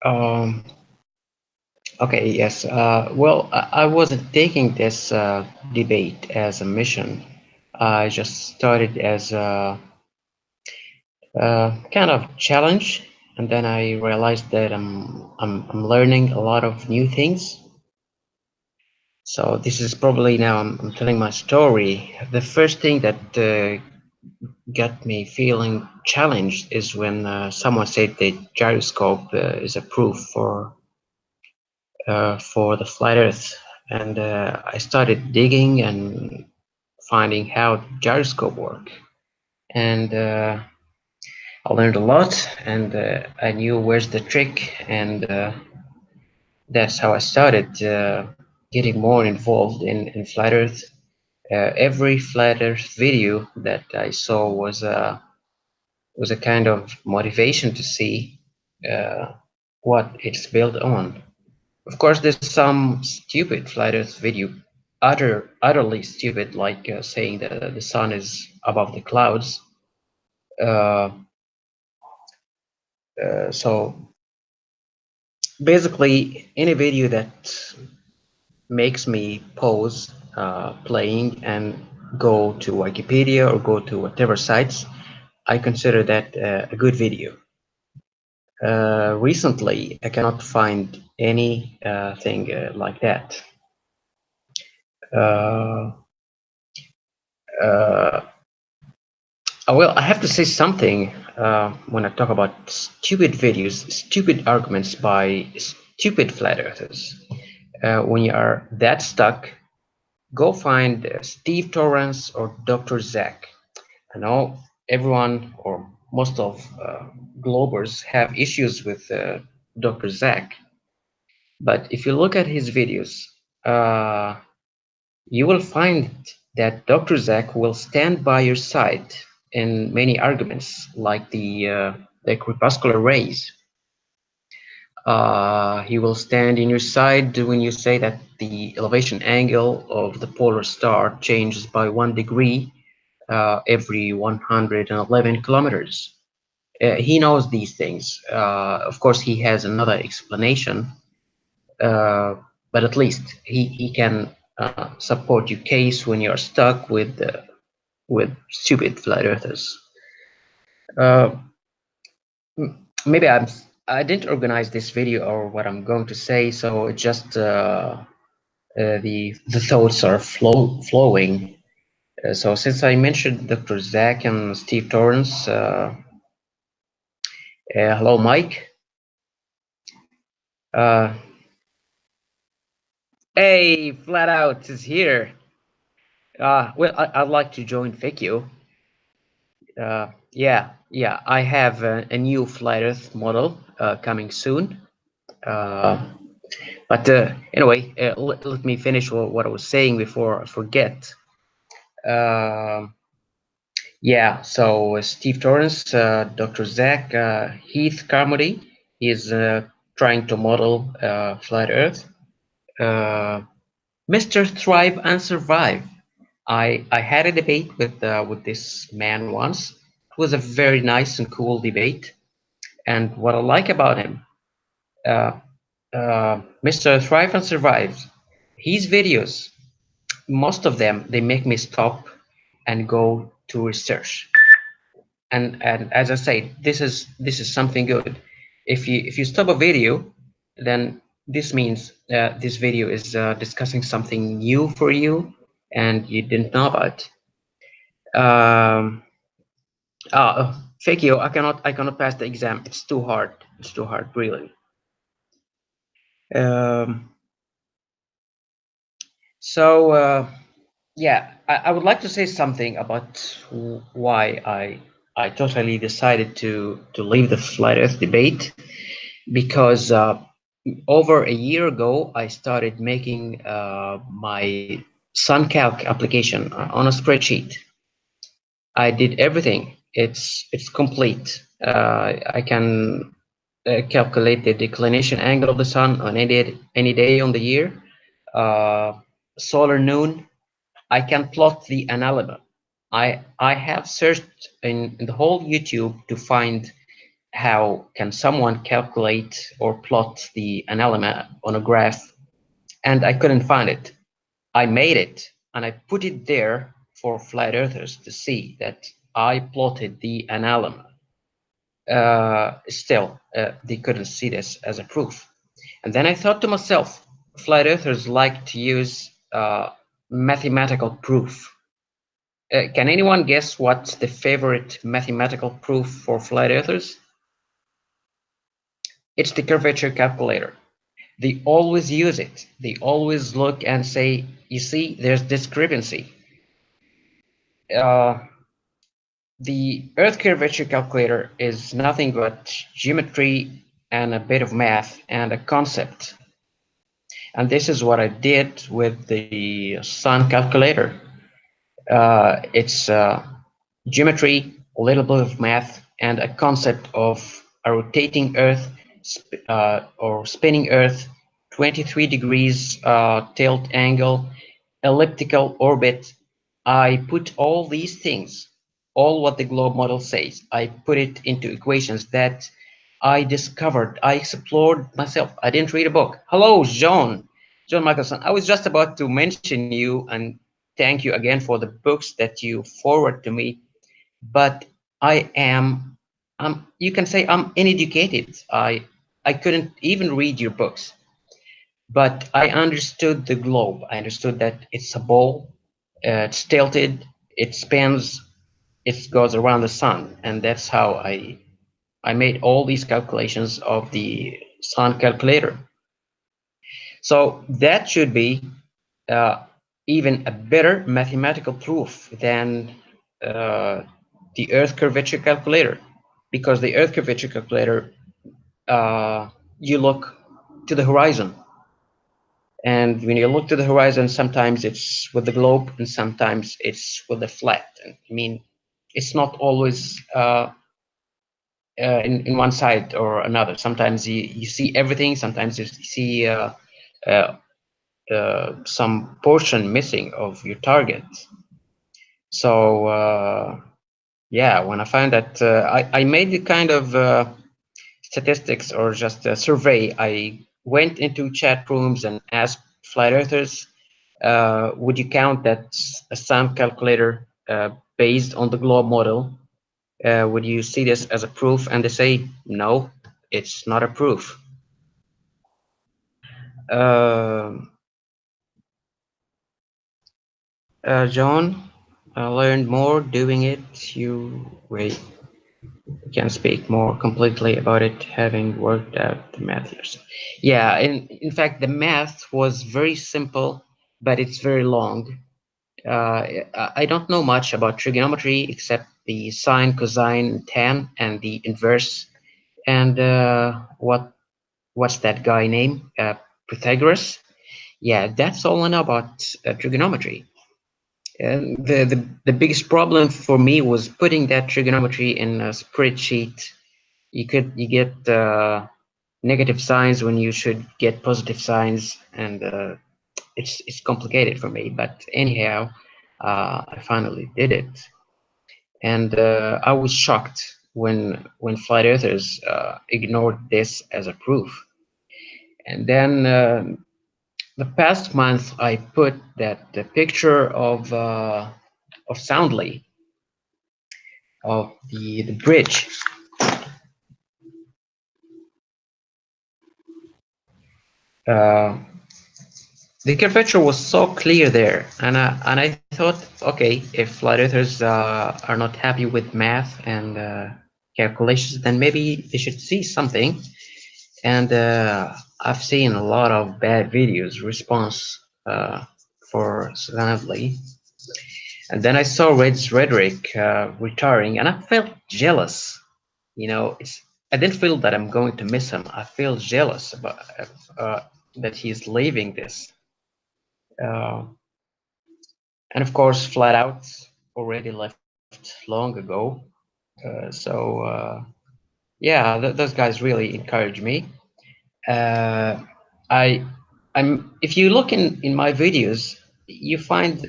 Um, okay, yes. Well, I wasn't taking this debate as a mission. I just started as a kind of challenge, and then I realized that I'm learning a lot of new things. So this is probably now I'm telling my story. The first thing that got me feeling challenged is when someone said that gyroscope is a proof for the flat Earth, and I started digging and finding how gyroscope work, and I learned a lot, and I knew where's the trick, and that's how I started getting more involved in flat Earth. Every flat Earth video that I saw was a kind of motivation to see uh, what it's built on. Of course, there's some stupid flat Earth video, utterly stupid, like saying that the sun is above the clouds. Uh, so basically, any video that makes me pause playing and go to Wikipedia or go to whatever sites, I consider that a good video. Recently, I cannot find any thing like that. Uh, uh, well, I have to say something when I talk about stupid videos, stupid arguments by stupid flat earthers. When you are that stuck, go find Steve Torrance or Dr. Zach. I know everyone or most of Globers have issues with Dr. Zach, but if you look at his videos, uh, you will find that Dr. Zach will stand by your side in many arguments, like the crepuscular rays. He will stand in your side when you say that the elevation angle of the polar star changes by 1 degree every 111 kilometers. He knows these things. Of course, he has another explanation, uh, but at least he can support your case when you're stuck with stupid flat earthers. Uh, Maybe I didn't organize this video or what I'm going to say, so it just the thoughts are flowing. So since I mentioned Dr. Zach and Steve Torrance, hello Mike. Uh, hey, Flat Out is here. Well, I'd like to join FAQ. Yeah, I have a new Flat Earth model coming soon. Uh, but anyway, let me finish what I was saying before I forget. Um yeah, so Steve Torrance, Dr. Zach, Heath Carmody is trying to model flat Earth. Mr. Thrive and Survive. I had a debate with this man once. It was a very nice and cool debate. And what I like about him, uh, Mr. Thrive and Survive, his videos, most of them, they make me stop and go to research. And as I say, this is something good. If you stop a video, then this means this video is discussing something new for you and you didn't know about. Um, Fake you, I cannot pass the exam. It's too hard. It's too hard, really. Um, so yeah, I would like to say something about why I totally decided to leave the flat Earth debate, because over a year ago I started making my SunCalc application on a spreadsheet. I did everything. It's complete. I can calculate the declination angle of the sun on any day on the year. Uh, Solar noon. I can plot the analemma. I have searched in the whole YouTube to find how can someone calculate or plot an element on a graph, and I couldn't find it. I made it and I put it there for flat earthers to see that I plotted the element. Still, they couldn't see this as a proof. And then I thought to myself, flat earthers like to use mathematical proof. Can anyone guess what's the favorite mathematical proof for flat earthers? It's the curvature calculator. They always use it. They always look and say, you see, there's discrepancy. Uh, the Earth curvature calculator is nothing but geometry and a bit of math and a concept. And this is what I did with the Sun calculator. It's geometry, a little bit of math, and a concept of a rotating Earth or spinning Earth, 23 degrees tilt angle, elliptical orbit. I put all these things, all what the globe model says, I put it into equations that I discovered, I explored myself. I didn't read a book. Hello, John Michelson. I was just about to mention you and thank you again for the books that you forward to me, but you can say I'm uneducated. I couldn't even read your books, but I understood the globe. I understood that it's a ball, it's tilted, it spins, it goes around the sun, and that's how I made all these calculations of the sun calculator. So that should be uh, even a better mathematical proof than uh, the Earth curvature calculator, because the Earth curvature calculator, you look to the horizon, and when you look to the horizon, sometimes it's with the globe and sometimes it's with the flat. I mean, it's not always in one side or another. Sometimes you see everything, sometimes you see uh, some portion missing of your target. So yeah, when I found that, I made the kind of statistics or just a survey. I went into chat rooms and asked flat earthers, would you count that a sum calculator based on the globe model? Would you see this as a proof? And they say, no, it's not a proof. Um John, I learned more doing it. You wait, can speak more completely about it, having worked out the math yourself. Yeah, in fact, the math was very simple, but it's very long. I don't know much about trigonometry except the sine, cosine, tan, and the inverse. And what's that guy name? Pythagoras. Yeah, that's all I know about trigonometry. And the biggest problem for me was putting that trigonometry in a spreadsheet. You get negative signs when you should get positive signs, and it's complicated for me. But anyhow, I finally did it, and I was shocked when flat earthers ignored this as a proof. And then the past month, I put that the picture of Soundly, of the bridge. Uh, the curvature was so clear there, and I thought, okay, if flat earthers are not happy with math and calculations, then maybe they should see something. And I've seen a lot of bad videos response for Soundly. And then I saw Red's rhetoric retiring, and I felt jealous. You know, I didn't feel that I'm going to miss him. I feel jealous about uh, that he's leaving this. Uh, and of course, Flat Out already left long ago. Yeah, those guys really encourage me. Uh, I, if you look in my videos, you find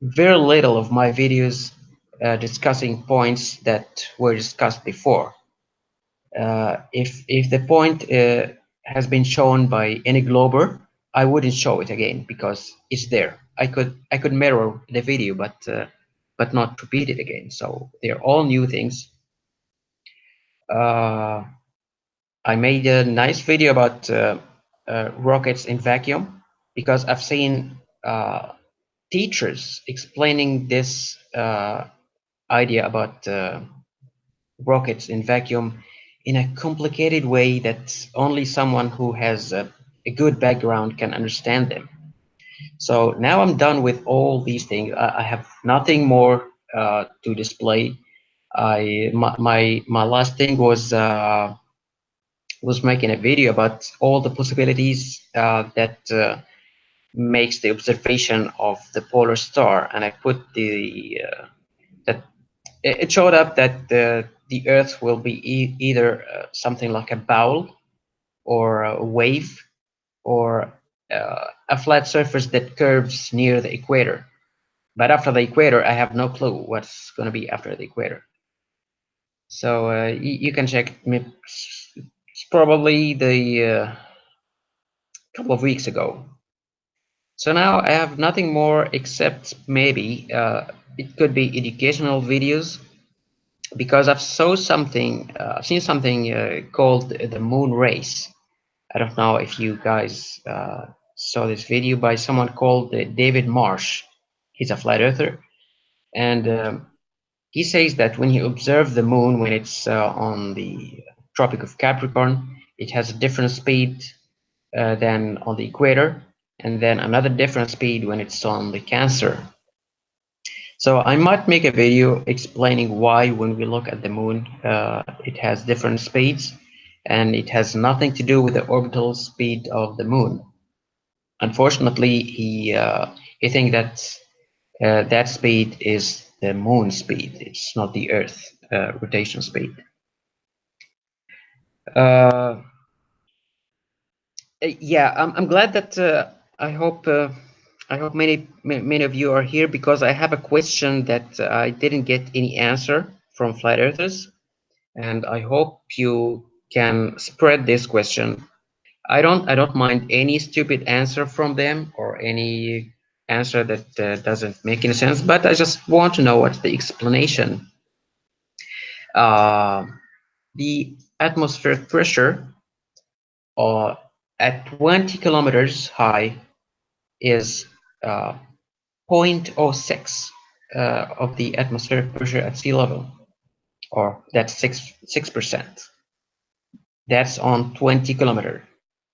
very little of my videos discussing points that were discussed before. If the point has been shown by any glober, I wouldn't show it again because it's there. I could mirror the video, but not repeat it again. So they're all new things. I made a nice video about rockets in vacuum because I've seen teachers explaining this idea about rockets in vacuum in a complicated way that only someone who has a good background can understand them. So now I'm done with all these things. I have nothing more to display. My last thing was making a video about all the possibilities that makes the observation of the polar star, and I put that it showed up that the Earth will be either something like a bowl or a wave or a flat surface that curves near the equator. But after the equator, I have no clue what's going to be after the equator. So you can check. It's probably the couple of weeks ago. So now I have nothing more except maybe it could be educational videos because I've seen something called the moon race. I don't know if you guys saw this video by someone called David Marsh. He's a flat earther, and he says that when you observe the moon when it's on the Tropic of Capricorn, it has a different speed than on the equator, and then another different speed when it's on the Cancer. So I might make a video explaining why when we look at the moon, it has different speeds, and it has nothing to do with the orbital speed of the moon. Unfortunately, he thinks that that speed is the moon speed. It's not the Earth rotation speed. Yeah, I'm glad that I hope many of you are here because I have a question that I didn't get any answer from flat earthers, and I hope you can spread this question. I don't mind any stupid answer from them or any answer that doesn't make any sense, but I just want to know what's the explanation. Uh, the atmospheric pressure at 20 kilometers high is 0.06 of the atmospheric pressure at sea level, or that's 6%. That's on 20 kilometer.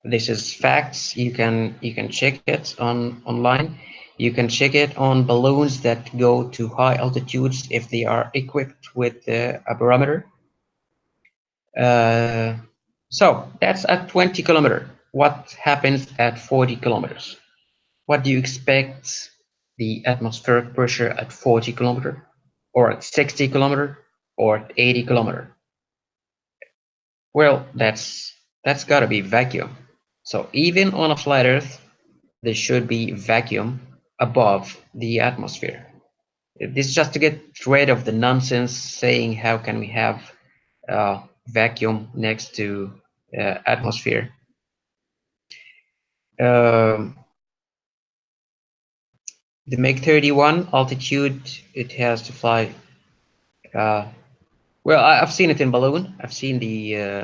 This is facts. You can check it online. You can check it on balloons that go to high altitudes if they are equipped with a barometer. So that's at 20 kilometer. What happens at 40 kilometers? What do you expect the atmospheric pressure at 40 kilometer, or at 60 kilometer, or at 80 kilometer? Well, that's got to be vacuum. So even on a flat Earth, there should be vacuum above the atmosphere. This is just to get rid of the nonsense saying how can we have vacuum next to atmosphere. The MiG-31 altitude, it has to fly. Well, I've seen it in balloon. I've seen the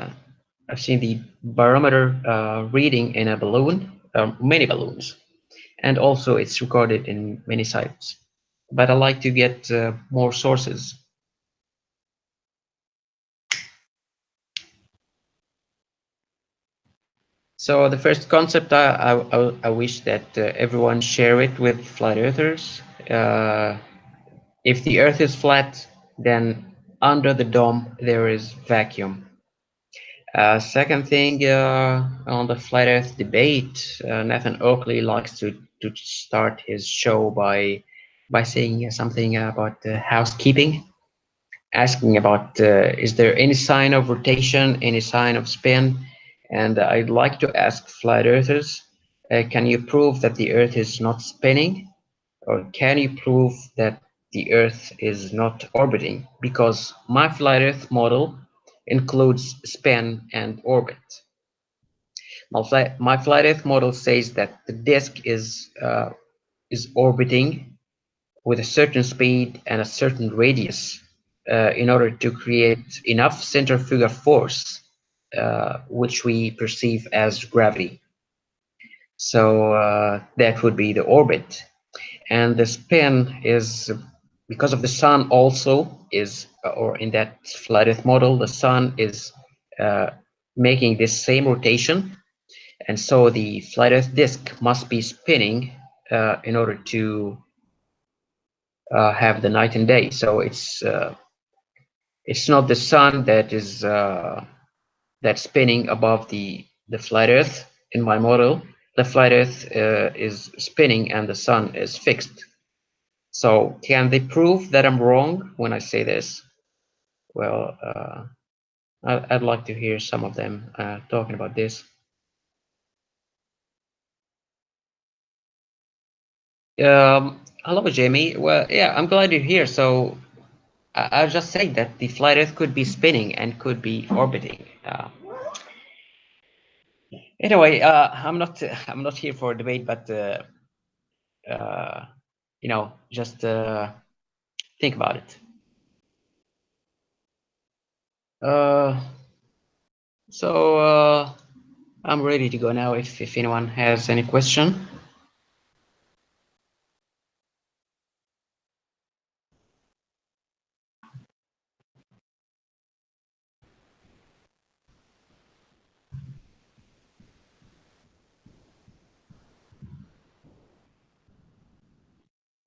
barometer reading in a balloon, many balloons, and also it's recorded in many sites. But I like to get more sources. So the first concept, I wish that everyone share it with flat earthers. If the Earth is flat, then under the dome there is vacuum. Second thing, on the flat Earth debate, Nathan Oakley likes to start his show by saying something about housekeeping, asking about is there any sign of rotation, any sign of spin, and I'd like to ask flat earthers, can you prove that the Earth is not spinning, or can you prove that the Earth is not orbiting? Because my flat Earth model includes spin and orbit. My flat Earth model says that the disk is orbiting with a certain speed and a certain radius in order to create enough centrifugal force, which we perceive as gravity. So that would be the orbit. And the spin is because of the sun also is, or in that flat Earth model, the sun is uh, making this same rotation. And so the flat Earth disk must be spinning in order to have the night and day. So it's not the sun that is that's spinning above the flat Earth in my model. The flat Earth is spinning and the sun is fixed. So can they prove that I'm wrong when I say this? Well, I'd like to hear some of them talking about this. Hello, Jamie. Well, yeah, I'm glad you're here. So I'll just say that the flat Earth could be spinning and could be orbiting. Anyway, I'm not here for a debate, but just think about it. Uh, so I'm ready to go now. If anyone has any question.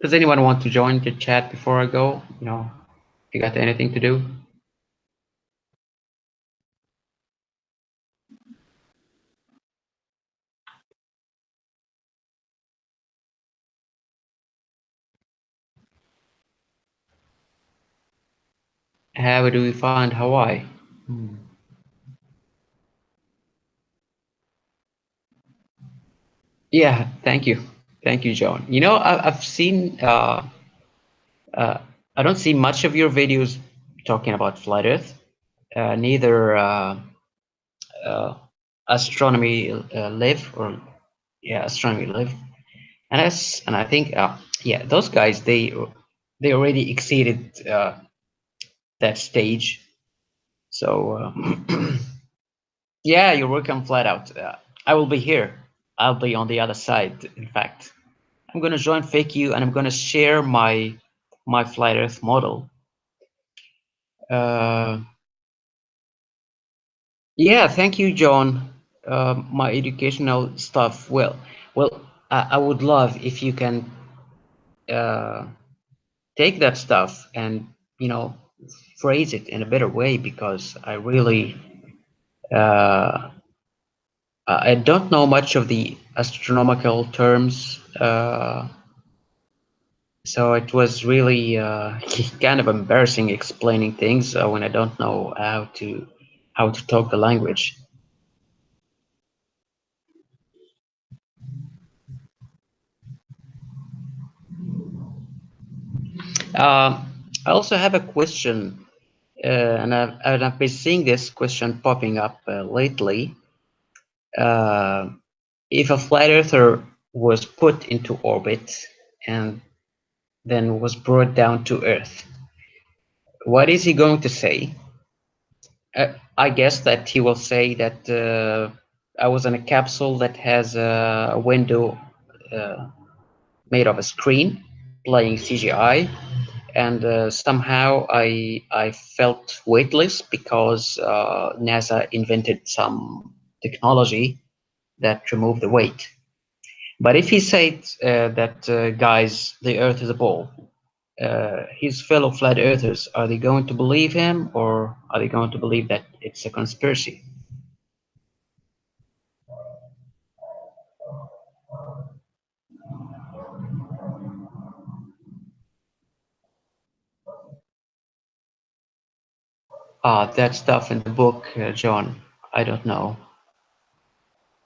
Does anyone want to join the chat before I go? If you got anything to do. How do we find Hawaii? Yeah, thank you, John. I've seen. I don't see much of your videos talking about flat Earth. Neither uh, astronomy live or yeah, astronomy live, and I think yeah, those guys they already exceeded that stage. So yeah, you're working flat out. I will be here. I'll be on the other side. In fact, I'm gonna join FakeU and I'm gonna share my flat Earth model. Uh, yeah, thank you, John. My educational stuff. Well, I would love if you can uh, take that stuff and phrase it in a better way because I really uh, I don't know much of the astronomical terms, so it was really kind of embarrassing explaining things when I don't know how to talk the language. I also have a question, and I've been seeing this question popping up lately. Uh, if a flat earther was put into orbit and then was brought down to Earth, what is he going to say? I guess that he will say that I was in a capsule that has a window uh, made of a screen playing CGI, and somehow I felt weightless because NASA invented some technology that removed the weight. But if he said that guys, the Earth is a ball, his fellow flat earthers, are they going to believe him or are they going to believe that it's a conspiracy? That stuff in the book, John, I don't know.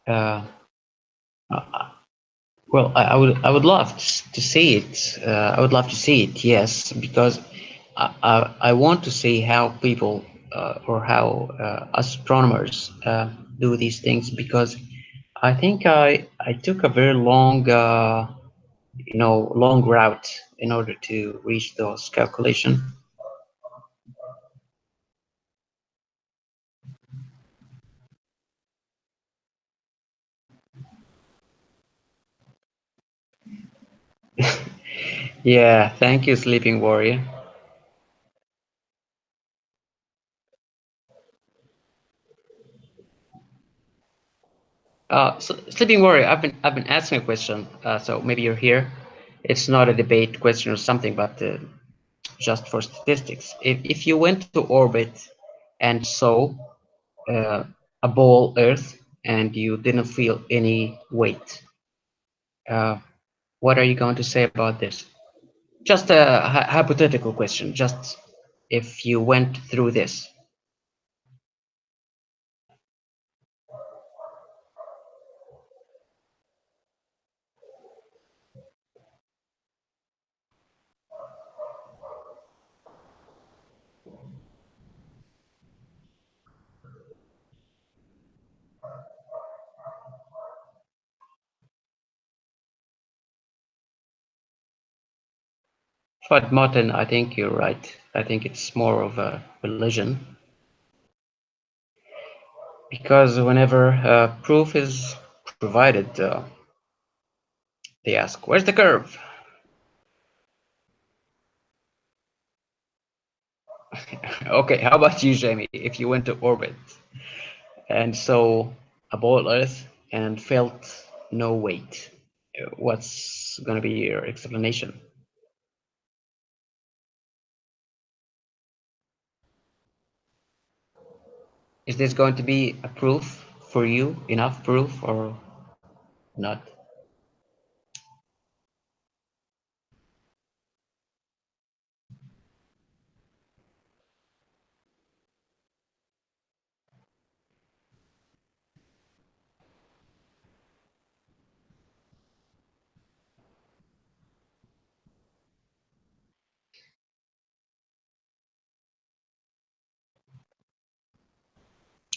Uh, uh, well, I would love to see it. I would love to see it, yes, because I want to see how people or how astronomers do these things, because I think I took a very long long route in order to reach those calculations. Yeah, thank you, Sleeping Warrior. So Sleeping Warrior, I've been asking a question. So maybe you're here. It's not a debate question or something, but just for statistics. If you went to orbit and saw uh, a ball Earth and you didn't feel any weight, uh, what are you going to say about this? Just a hypothetical question. Just if you went through this. But Martin, I think you're right. I think it's more of a religion, because whenever proof is provided, they ask, "Where's the curve?" Okay, how about you, Jamie? If you went to orbit and saw a ball Earth and felt no weight, what's going to be your explanation? Is this going to be a proof for you, enough proof, or not?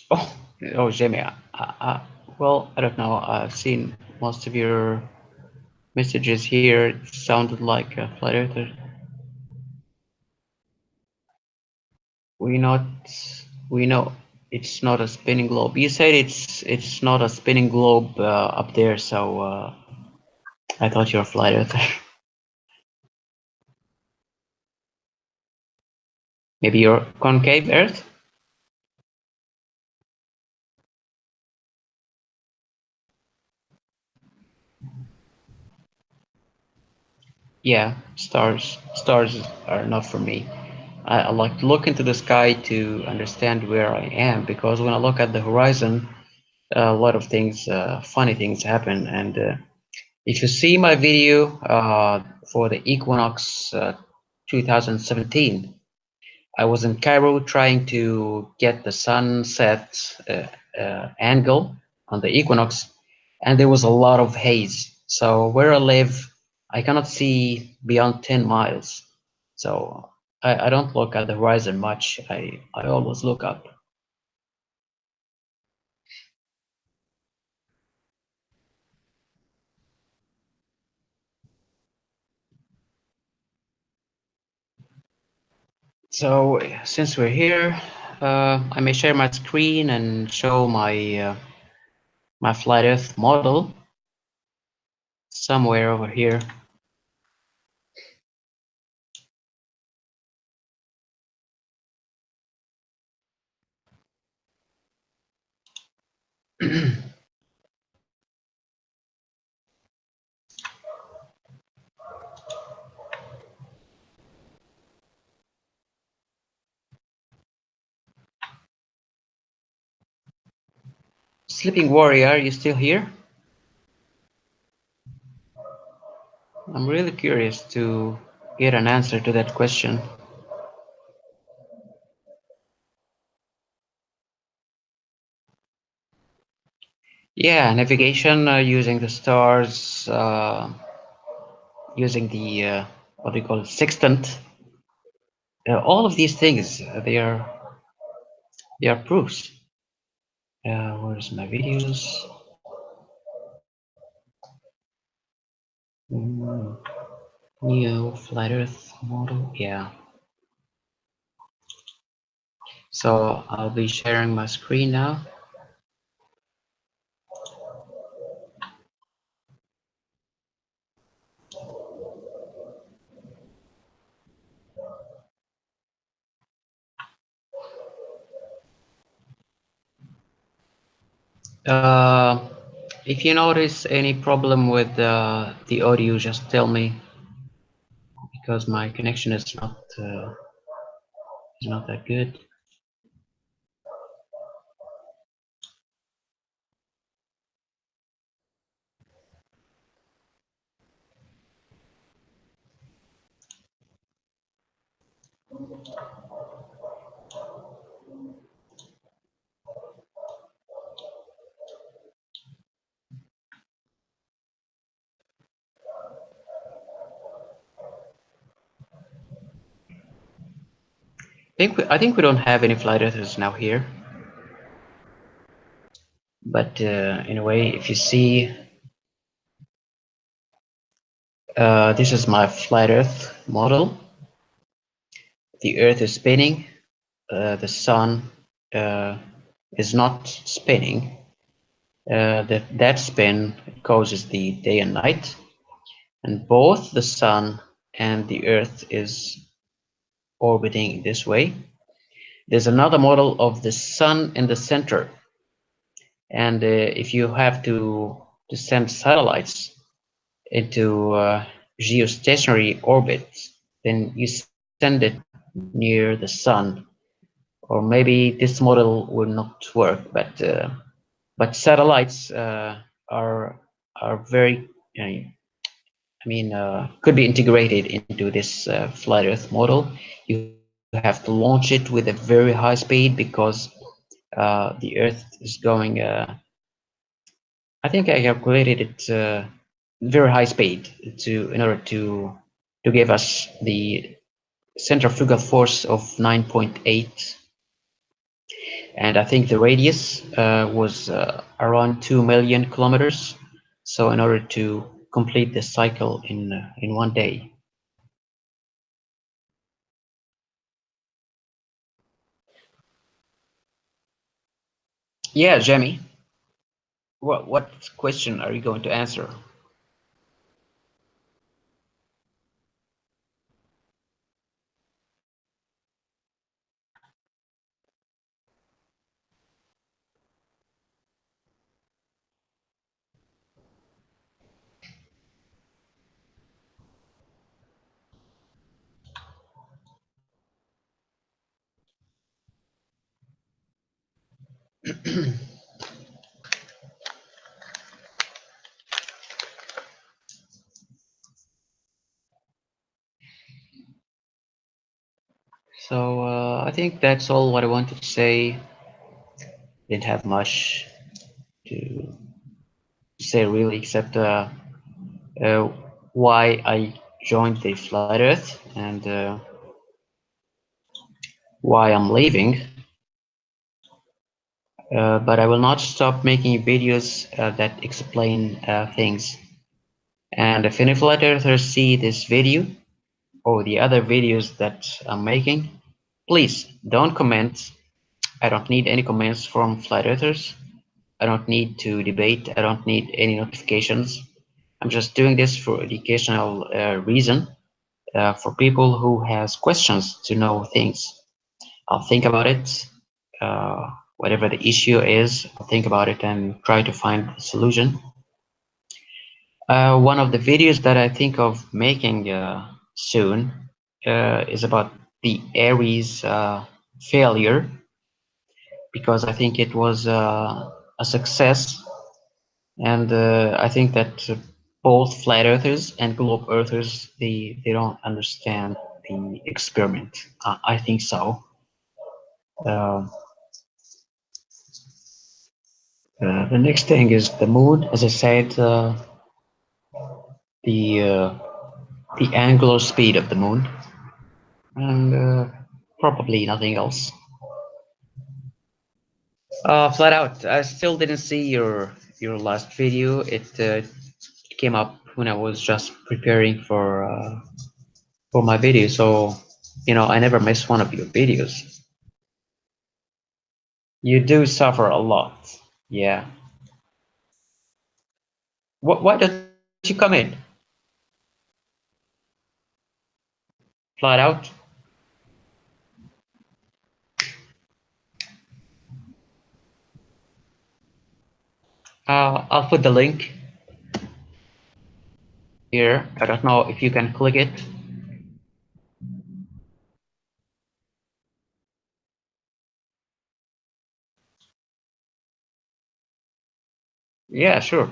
Oh, oh, Jamie. Well, I don't know. I've seen most of your messages here. It sounded like a flat earther. We not. We know it's not a spinning globe. You said it's not a spinning globe up there, so I thought you're a flat earther. Maybe you're concave Earth. Yeah, stars are not for me. I like to look into the sky to understand where I am, because when I look at the horizon, a lot of things, funny things happen. And if you see my video for the Equinox 2017, I was in Cairo trying to get the sunset angle on the Equinox, and there was a lot of haze. So where I live, I cannot see beyond 10 miles. So I don't look at the horizon much. I always look up. So since we're here, I may share my screen and show my flat Earth model somewhere over here. Sleeping Warrior, are you still here? I'm really curious to get an answer to that question. Yeah, navigation using the stars, using the what do you call it, sextant. All of these things, they are. There are proofs. Where's my videos? Mm, Neo Flat Earth model. Yeah. So I'll be sharing my screen now. Uh, if you notice any problem with the audio, just tell me, because my connection is not that good. I think we don't have any flight earthers now here. But in a way, if you see, this is my flat Earth model. The Earth is spinning. The sun is not spinning. That spin causes the day and night, and both the sun and the Earth is orbiting this way. There's another model of the sun in the center, and if you have to send satellites into geostationary orbit, then you send it near the sun. Or maybe this model will not work, but satellites are very, could be integrated into this flat Earth model. You have to launch it with a very high speed, because the Earth is going. I think I calculated it very high speed in order to give us the centrifugal force of 9.8, and I think the radius was around 2 million kilometers. So in order to complete the cycle in one day. Yeah, Jamie. What question are you going to answer? So I think that's all what I wanted to say. Didn't have much to say really, except uh, why I joined the Flat Earth, and why I'm leaving. But I will not stop making videos that explain things. And if any Flat Earthers see this video or the other videos that I'm making, please don't comment. I don't need any comments from Flat Earthers. I don't need to debate. I don't need any notifications. I'm just doing this for educational reason, for people who has questions to know things. I'll think about it. Uh, Whatever the issue is, I'll think about it and try to find a solution. One of the videos that I think of making soon is about the Ares failure, because I think it was a success, and I think that both flat earthers and globe earthers, they don't understand the experiment. I think so. Uh, the next thing is the moon. As I said, the uh, the angular speed of the moon, and probably nothing else. Flat out. I still didn't see your last video. It came up when I was just preparing for my video. So, I never miss one of your videos. You do suffer a lot. Yeah. Why don't you come in? Flat out. I'll put the link here. I don't know if you can click it. Yeah, sure.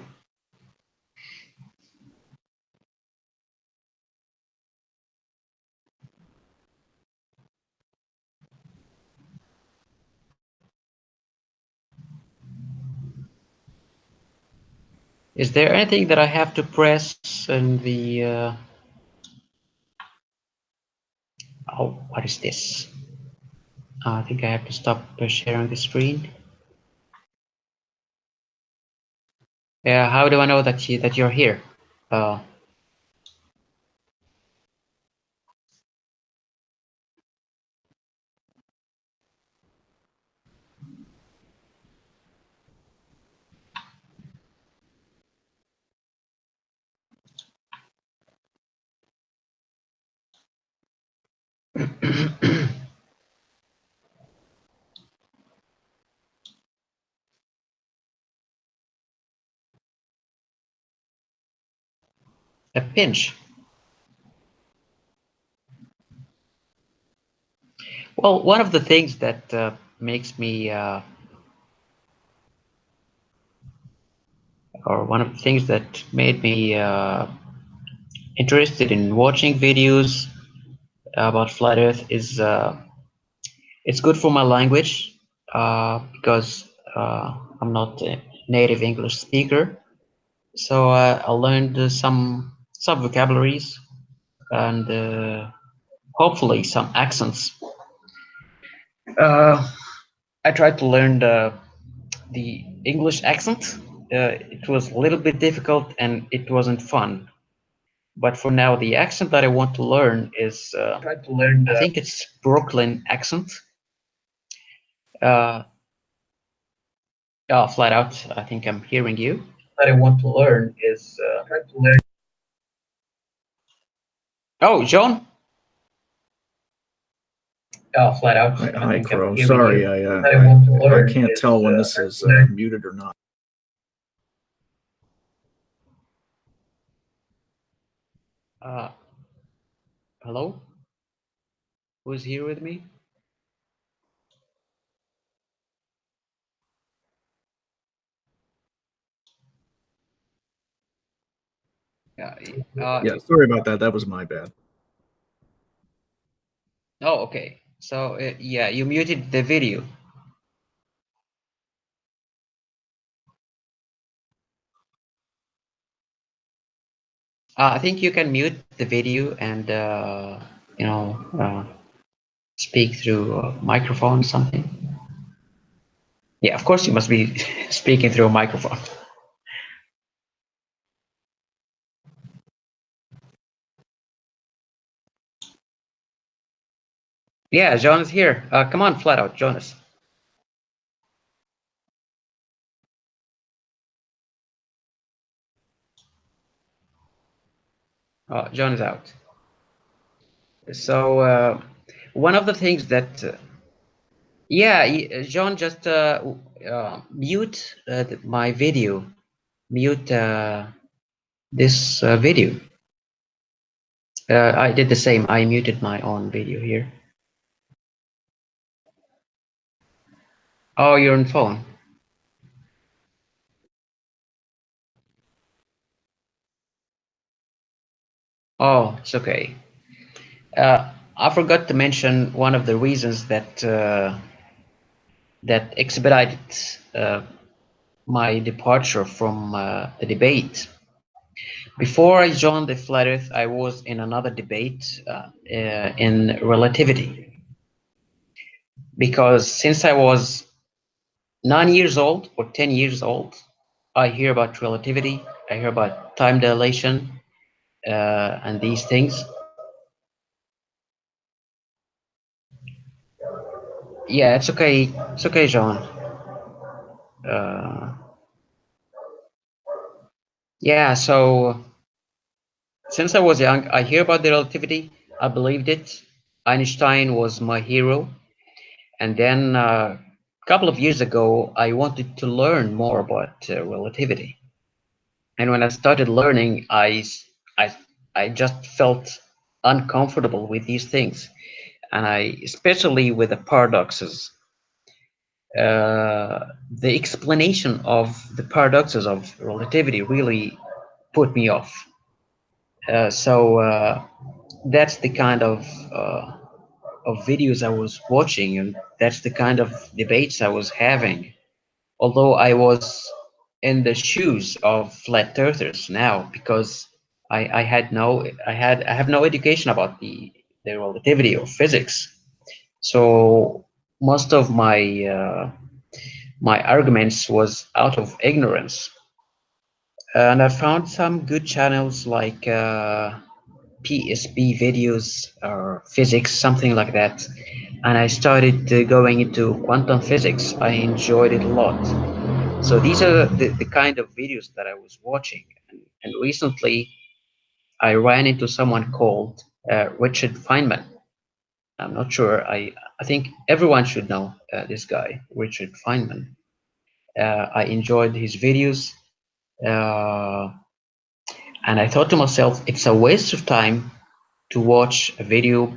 Is there anything that I have to press in the? Oh, what is this? I think I have to stop sharing the screen. Yeah, how do I know that you're here? Uh, a pinch. Well, one of the things that makes me, or one of the things that made me interested in watching videos about flat Earth is it's good for my language because I'm not a native English speaker. So I learned some vocabularies and hopefully some accents. Uh, I tried to learn the English accent. It was a little bit difficult and it wasn't fun. But for now, the accent that I want to learn is I think it's Brooklyn accent. Uh, Flat out. I think I'm hearing you. That I want to learn is try to learn. Oh, John. Flat out. Hi, I think I'm Crow. hearing Sorry, you. I can't tell when this is muted or not. Uh, Hello? Who's here with me? Yeah. Yeah, sorry about that. That was my bad. Oh, okay. So yeah, you muted the video. I think you can mute the video and you know speak through a microphone or something. Yeah, of course you must be speaking through a microphone. Yeah, John is here. Come on, flat out, Jonas. John is out. So one of the things that yeah, John, just mute my video, mute this video. I did the same. I muted my own video here. Oh, you're on phone. Oh, it's okay. I forgot to mention one of the reasons that that expedited my departure from the debate. Before I joined the Flat Earth, I was in another debate in relativity, because since I was 9 years old or 10 years old, I hear about relativity, I hear about time dilation, and these things. Yeah, it's okay. It's okay, John. Uh, yeah, so since I was young, I hear about the relativity. I believed it. Einstein was my hero. And then a couple of years ago, I wanted to learn more about relativity. And when I started learning, I, I just felt uncomfortable with these things. And especially with the paradoxes, the explanation of the paradoxes of relativity really put me off. So that's the kind of videos I was watching, and that's the kind of debates I was having. Although I was in the shoes of flat earthers now, because I have no education about the relativity of physics. So most of my arguments was out of ignorance, and I found some good channels like PSP videos or physics, something like that. And I started going into quantum physics. I enjoyed it a lot. So these are the kind of videos that I was watching. And recently I ran into someone called Richard Feynman. I'm not sure. I think everyone should know this guy, Richard Feynman. I enjoyed his videos. Uh, and I thought to myself, it's a waste of time to watch a video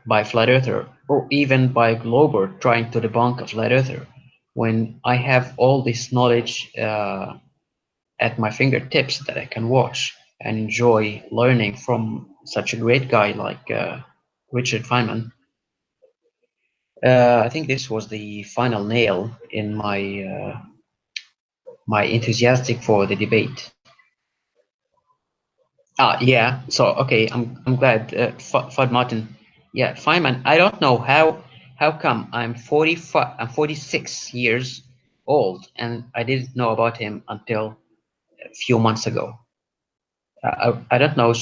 by flat earther or even by Glober trying to debunk a flat earther when I have all this knowledge at my fingertips that I can watch and enjoy learning from such a great guy like Richard Feynman. I think this was the final nail in my enthusiastic for the debate. Yeah. So okay, I'm glad. Fudd Martin. Yeah, Feynman. I don't know how come I'm 45. I'm 46 years old, and I didn't know about him until a few months ago. I don't know.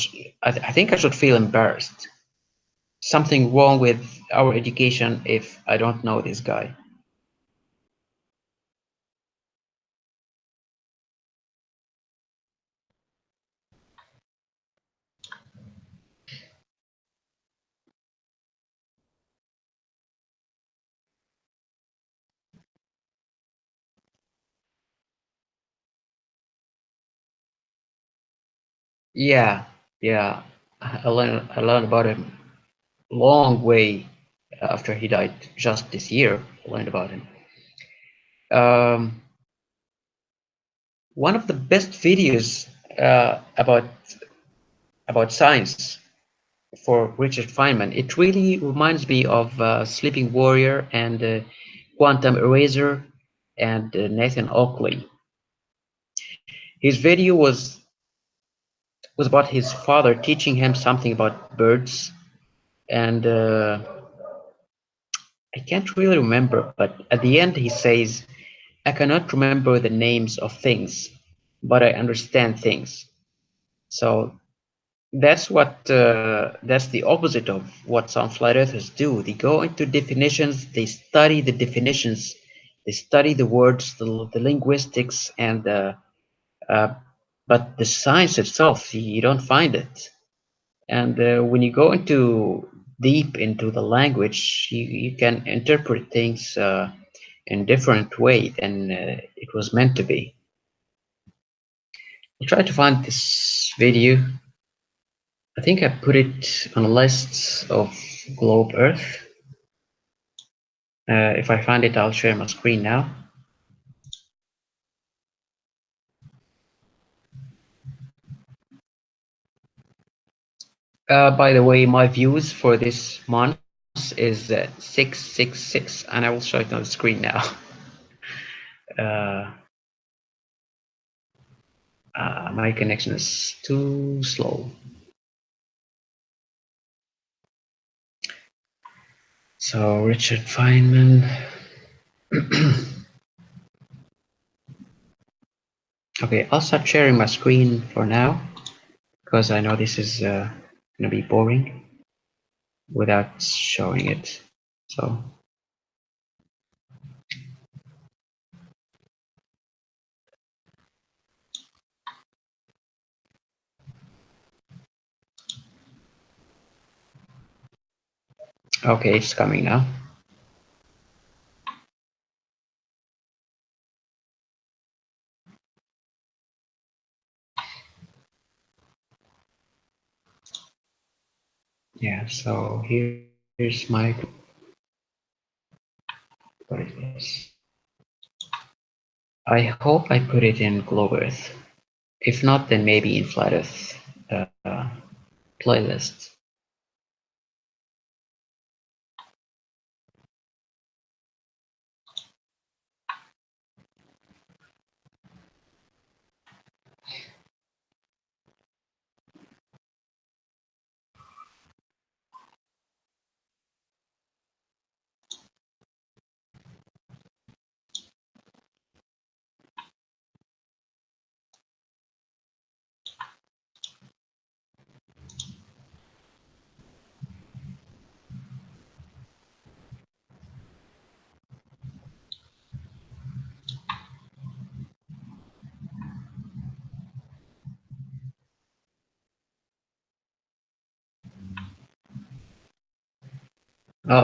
I think I should feel embarrassed. Something wrong with our education if I don't know this guy. Yeah, yeah. I learned about him long way after he died. Just this year, I learned about him. Um, One of the best videos about science for Richard Feynman. It really reminds me of Sleeping Warrior and Quantum Eraser and Nathan Oakley. His video was about his father teaching him something about birds, and I can't really remember, but at the end he says, "I cannot remember the names of things, but I understand things." So that's the opposite of what some flat earthers do. They go into definitions, they study the definitions, they study the words, the linguistics, and uh, but the science itself, you don't find it. And when you go into deep into the language, you can interpret things in different way than it was meant to be. I'll try to find this video. I think I put it on a list of Globe Earth. If I find it, I'll share my screen now. By the way, my views for this month is 666, and I will show it on the screen now. uh, my connection is too slow. So Richard Feynman. Okay, I'll start sharing my screen for now, because I know this is gonna be boring without showing it. So okay, it's coming now. Yeah, so here's my, what is this? I hope I put it in Globe Earth. If not, then maybe in Flat Earth playlist.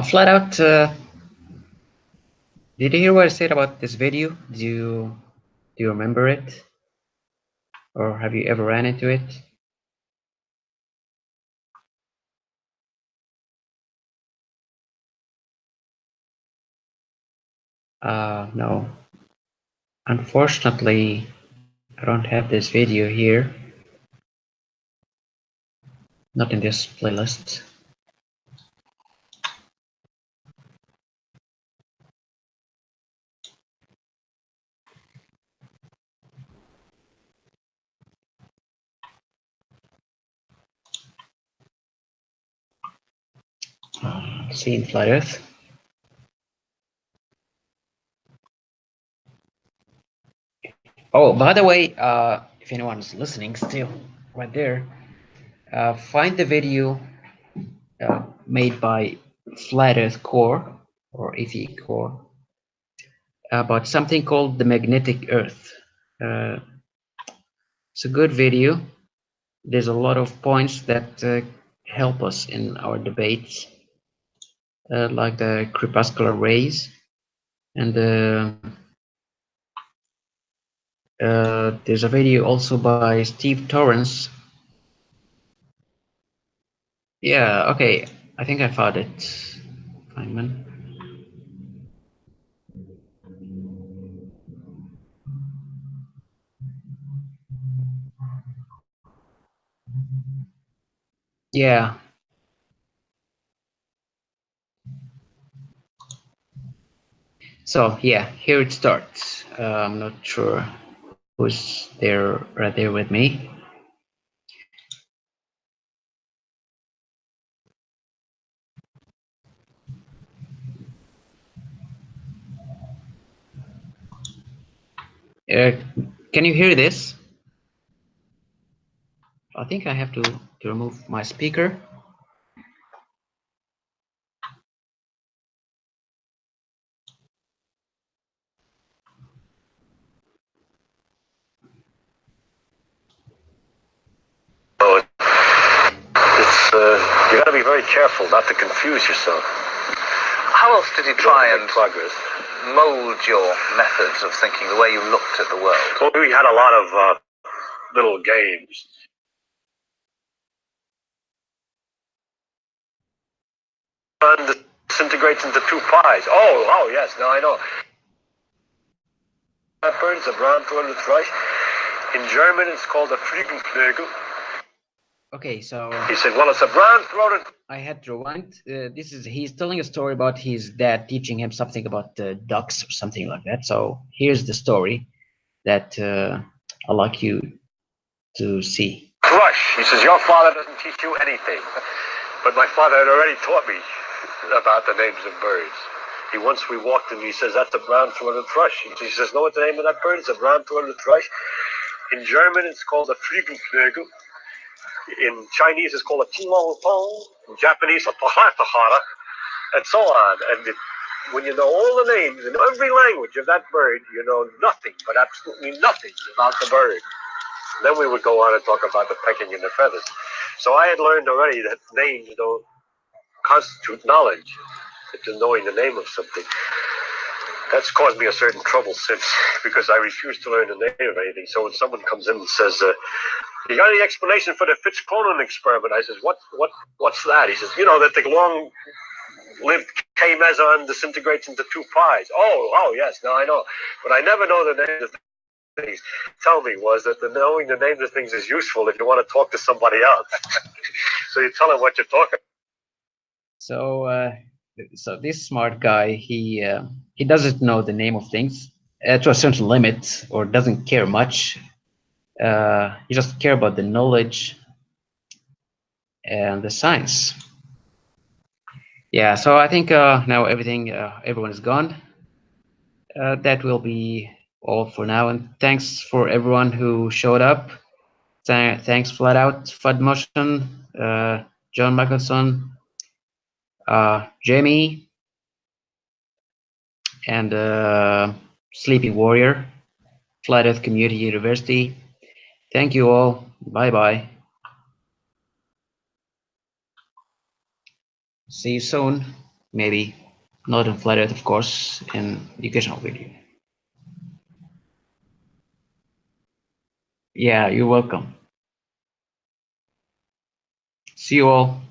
Flat out, did you hear what I said about this video? Do you remember it? Or have you ever ran into it? No. Unfortunately, I don't have this video here. Not in this playlist. See in Flat Earth. Oh, by the way, if anyone's listening still, right there, find the video made by Flat Earth Core, or FE Core, about something called the magnetic Earth. It's a good video. There's a lot of points that help us in our debates, like the crepuscular rays, and there's a video also by Steve Torrance. Yeah, okay, I think I found it, Feynman. Yeah. So yeah, here it starts. I'm not sure who's there right there with me. Can you hear this? I think I have to remove my speaker. Oh, you got to be very careful not to confuse yourself. How else did he try and progress mold your methods of thinking, the way you looked at the world? Well, we had a lot of little games. And disintegrates into two pies. Oh, yes, now I know. Birds, a brown-throated thrush. In German, it's called a Flügelflögel. Okay, so he said, well, it's a brown-throated. I had to rewind. He's telling a story about his dad teaching him something about ducks or something like that. So here's the story that I'd like you to see. Thrush. He says, your father doesn't teach you anything. But my father had already taught me about the names of birds. Once we walked and he says, that's a brown-throated thrush. He says, know what the name of that bird is? A brown-throated thrush. In German, it's called a Flügelknögel. In Chinese, it's called a Qingmongtong. In Japanese, a Tahatahara, and so on. And when you know all the names in every language of that bird, you know nothing, but absolutely nothing about the bird. Then we would go on and talk about the pecking and the feathers. So I had learned already that names don't constitute knowledge. It's just knowing the name of something. That's caused me a certain trouble since, because I refuse to learn the name of anything. So when someone comes in and says, "You got any explanation for the Fitz-Clonan experiment?" I says, "What's that?" He says, "You know that the long-lived K meson disintegrates into 2 pies." Oh, yes, now I know, but I never know the names of things. Tell me was that knowing the names of things is useful if you want to talk to somebody else. So you tell him what you're talking. So this smart guy, he doesn't know the name of things to a certain limit, or doesn't care much. He just care about the knowledge and the science. Yeah, so I think now everyone is gone. That will be all for now, and thanks for everyone who showed up. Thanks Flat Out, Fud Motion, John Michelson, Jamie, and Sleepy Warrior, Flat Earth Community University. Thank you all. Bye bye. See you soon. Maybe not in Flat Earth, of course, in educational video. Yeah, you're welcome. See you all.